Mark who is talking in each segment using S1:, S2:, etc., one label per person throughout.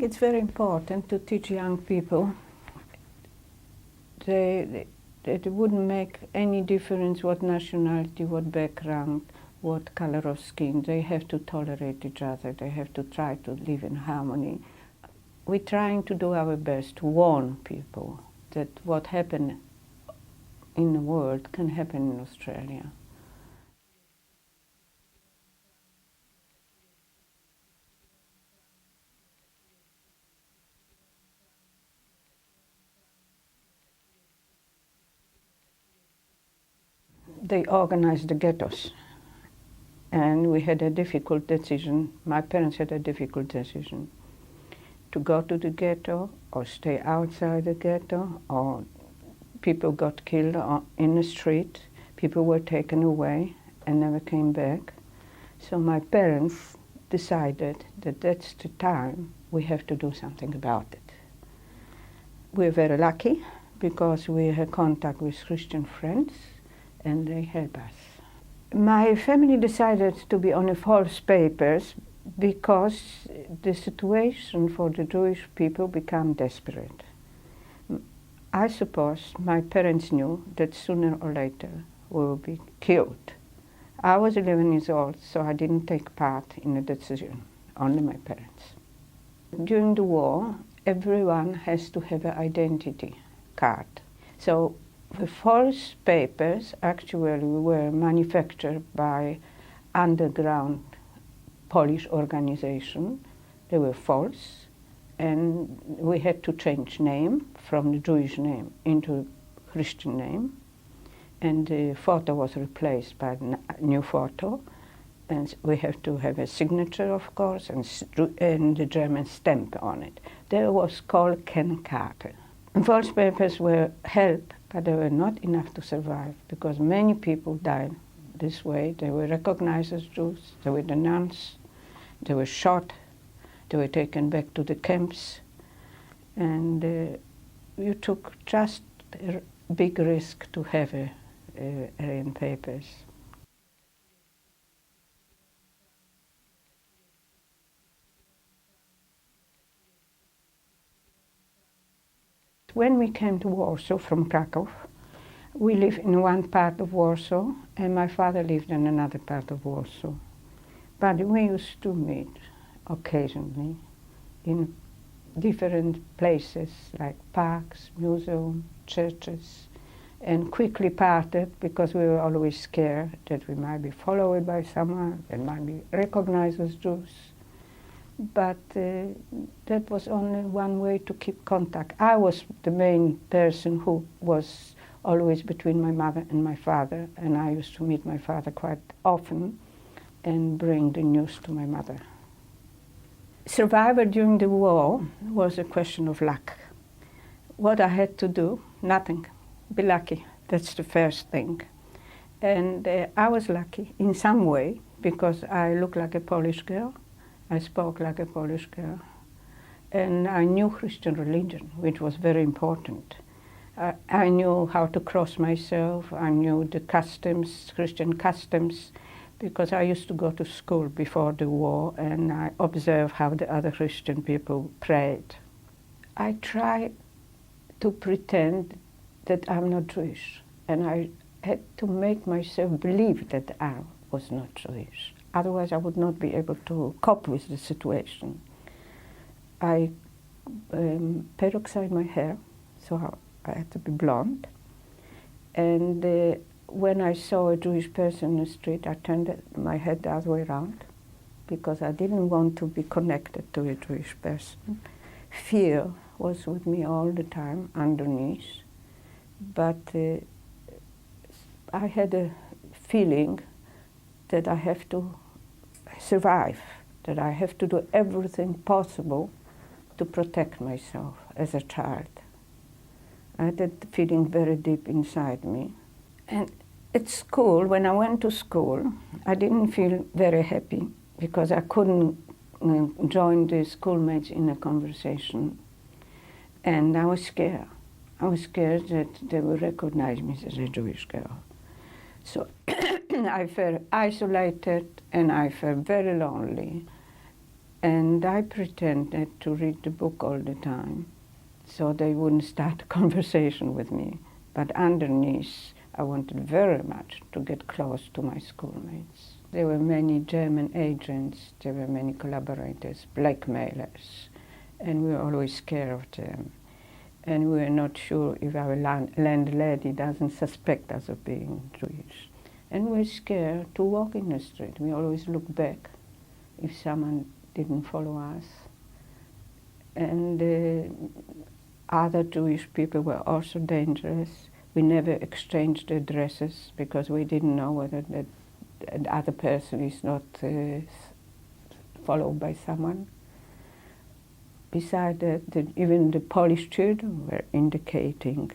S1: think it's very important to teach young people. It wouldn't make any difference what nationality, what background, what color of skin. They have to tolerate each other. They have to try to live in harmony. We're trying to do our best to warn people that what happened in the world can happen in Australia. They organized the ghettos, and we had a difficult decision. My parents had a difficult decision to go to the ghetto or stay outside the ghetto, or people got killed in the street, people were taken away and never came back. So my parents decided that that's the time we have to do something about it. We're very lucky because we had contact with Christian friends and they help us. My family decided to be on the false papers because the situation for the Jewish people became desperate. I suppose my parents knew that sooner or later we will be killed. I was 11 years old, so I didn't take part in the decision, only my parents. During the war, everyone has to have an identity card. So the false papers actually were manufactured by underground Polish organization. They were false, and we had to change name from the Jewish name into Christian name, and the photo was replaced by a new photo, and we have to have a signature, of course, and the German stamp on it. That was called Kennkarte. False papers were help, but they were not enough to survive because many people died this way. They were recognized as Jews, they were denounced, they were shot, they were taken back to the camps, and you took just a big risk to have Aryan papers. When we came to Warsaw from Krakow, we lived in one part of Warsaw and my father lived in another part of Warsaw. But we used to meet occasionally in different places like parks, museums, churches, and quickly parted because we were always scared that we might be followed by someone and might be recognized as Jews. But that was only one way to keep contact. I was the main person who was always between my mother and my father, and I used to meet my father quite often and bring the news to my mother. Survival during the war was a question of luck. What I had to do, nothing. Be lucky, that's the first thing. And I was lucky in some way because I looked like a Polish girl. I spoke like a Polish girl, and I knew Christian religion, which was very important. I knew how to cross myself, I knew the customs, Christian customs, because I used to go to school before the war and I observed how the other Christian people prayed. I tried to pretend that I'm not Jewish, and I had to make myself believe that I was not Jewish. Otherwise, I would not be able to cope with the situation. I peroxide my hair, so I had to be blonde. And when I saw a Jewish person in the street, I turned my head the other way around because I didn't want to be connected to a Jewish person. Fear was with me all the time, underneath. But I had a feeling that I have to survive, that I have to do everything possible to protect myself as a child. I had that feeling very deep inside me. And at school, when I went to school, I didn't feel very happy because I couldn't join the schoolmates in a conversation. And I was scared. I was scared that they would recognize me as a Jewish girl. So I felt isolated and I felt very lonely. And I pretended to read the book all the time, so they wouldn't start a conversation with me. But underneath, I wanted very much to get close to my schoolmates. There were many German agents, there were many collaborators, blackmailers, and we were always scared of them. And we were not sure if our landlady doesn't suspect us of being Jewish. And we were scared to walk in the street. We always looked back if someone didn't follow us. And other Jewish people were also dangerous. We never exchanged addresses because we didn't know whether the other person is not followed by someone. Besides that, even the Polish children were indicating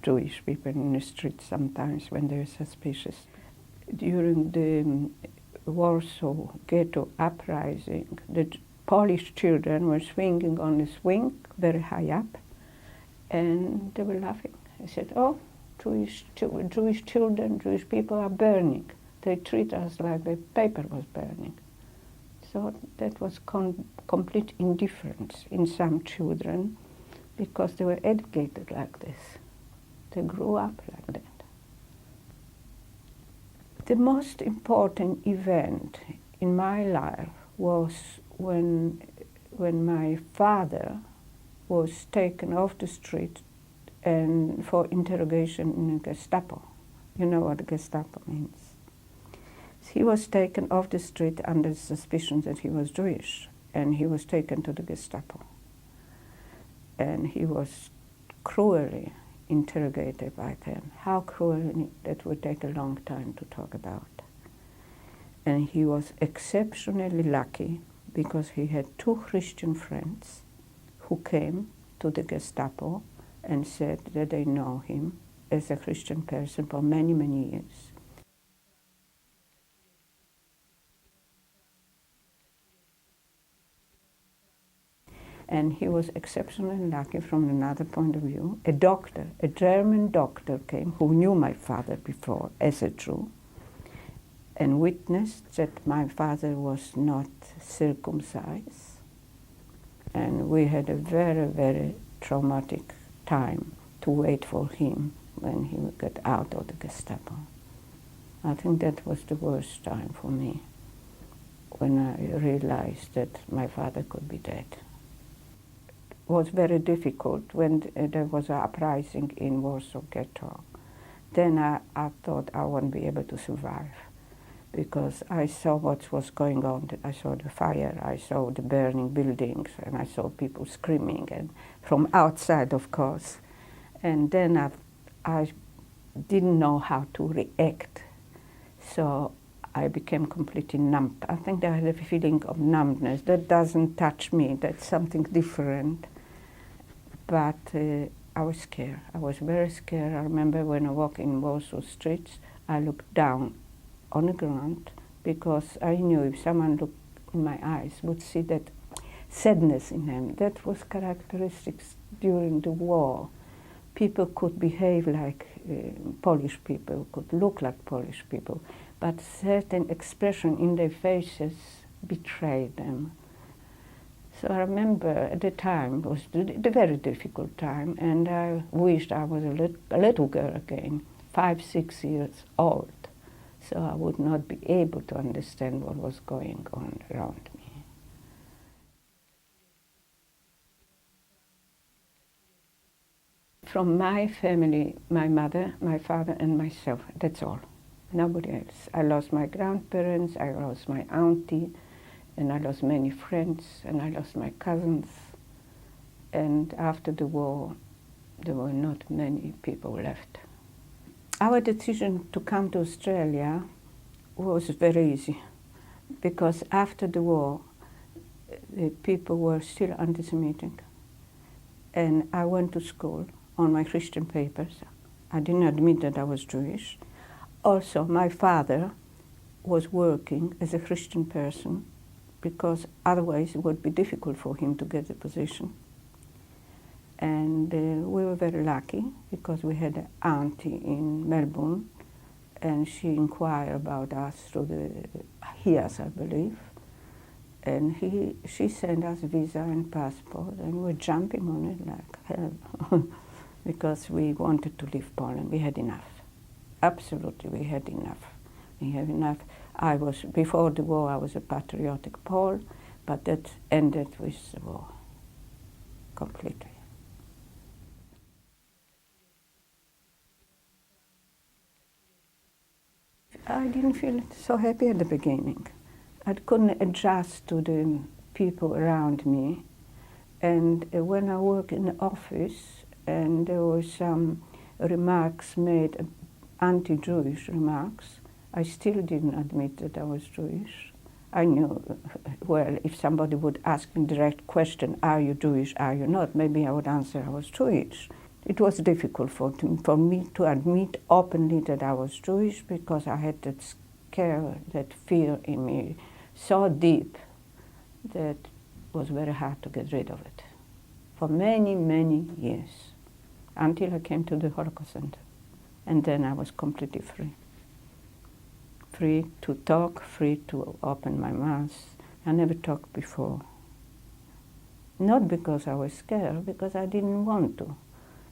S1: Jewish people in the street sometimes when they were suspicious. During the Warsaw ghetto uprising, the Polish children were swinging on a swing very high up, and they were laughing. They said, "Oh, Jewish children, Jewish people are burning. They treat us like the paper was burning." So that was complete indifference in some children because they were educated like this. They grew up like that. The most important event in my life was when my father was taken off the street and for interrogation in the Gestapo. You know what the Gestapo means. He was taken off the street under suspicion that he was Jewish, and he was taken to the Gestapo. And he was cruelly interrogated by them. How cruelly, that would take a long time to talk about. And he was exceptionally lucky because he had 2 Christian friends who came to the Gestapo and said that they know him as a Christian person for many, many years. And he was exceptionally lucky from another point of view. A doctor, a German doctor came who knew my father before as a Jew and witnessed that my father was not circumcised. And we had a very, very traumatic time to wait for him when he got out of the Gestapo. I think that was the worst time for me, when I realized that my father could be dead. It was very difficult when there was an uprising in Warsaw ghetto. Then I thought I wouldn't be able to survive because I saw what was going on. I saw the fire, I saw the burning buildings, and I saw people screaming, and from outside, of course. And then I didn't know how to react, so I became completely numb. I think I had a feeling of numbness. That doesn't touch me, that's something different. But I was scared. I was very scared. I remember when I walked in Warsaw streets, I looked down on the ground because I knew if someone looked in my eyes would see that sadness in them. That was characteristic during the war. People could behave like Polish people, could look like Polish people, but certain expression in their faces betrayed them. So I remember at the time, it was the very difficult time, and I wished I was a little girl again, 5, 6 years old, so I would not be able to understand what was going on around me. From my family, my mother, my father, and myself, that's all. Nobody else. I lost my grandparents, I lost my auntie, and I lost many friends, and I lost my cousins. And after the war, there were not many people left. Our decision to come to Australia was very easy, because after the war, the people were still anti-Semitic. And I went to school on my Christian papers. I didn't admit that I was Jewish. Also, my father was working as a Christian person, because otherwise it would be difficult for him to get a position. And we were very lucky because we had an auntie in Melbourne, and she inquired about us through the HIAS, I believe. And she sent us visa and passport, and we were jumping on it like hell because we wanted to leave Poland. We had enough. Absolutely, we had enough. We had enough. Before the war, I was a patriotic Pole, but that ended with the war completely. I didn't feel so happy at the beginning. I couldn't adjust to the people around me. And when I worked in the office and there were some remarks made, anti-Jewish remarks, I still didn't admit that I was Jewish. I knew, well, if somebody would ask me direct question, are you Jewish, are you not, maybe I would answer I was Jewish. It was difficult for me to admit openly that I was Jewish because I had that scare, that fear in me so deep that it was very hard to get rid of it for many, many years, until I came to the Holocaust Center. And then I was completely free. Free to talk, free to open my mouth. I never talked before. Not because I was scared, because I didn't want to.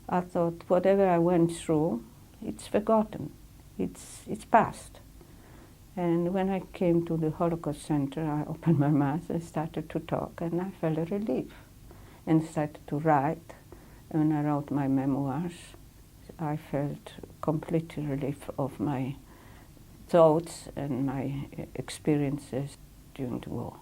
S1: I thought whatever I went through, it's forgotten. It's past. And when I came to the Holocaust Center, I opened my mouth and started to talk, and I felt a relief and started to write. And when I wrote my memoirs, I felt complete relief of my thoughts and my experiences during the war.